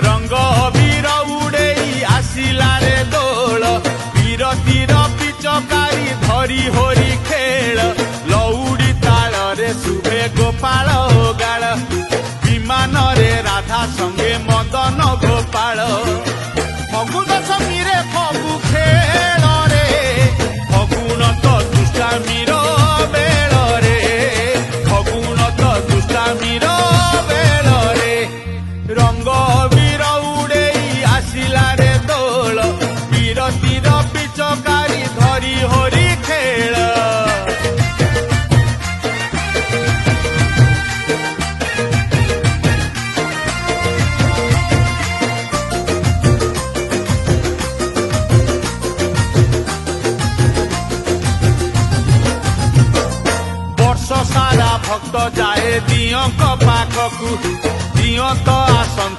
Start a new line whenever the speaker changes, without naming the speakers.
रंग वीर उड़ेई आसिला रे दोल बीरतीर पिचकारी धरी होरी खेल लौड़ी ताल रे शुभे गोपाल गाल विमान रे राधा संगे मदन गोपाल फगु दशमी रे फगु खेल रे फगुन तो दुष्टामीर बेल रे फगुन तो दुष्टामीर बेल रे रंग वीर उड़ेई आसिला रे दोल बीरतीर पिचकारी धरी होरी खेल सारा भक्त जाए दियों पाखकू दियों तो आसन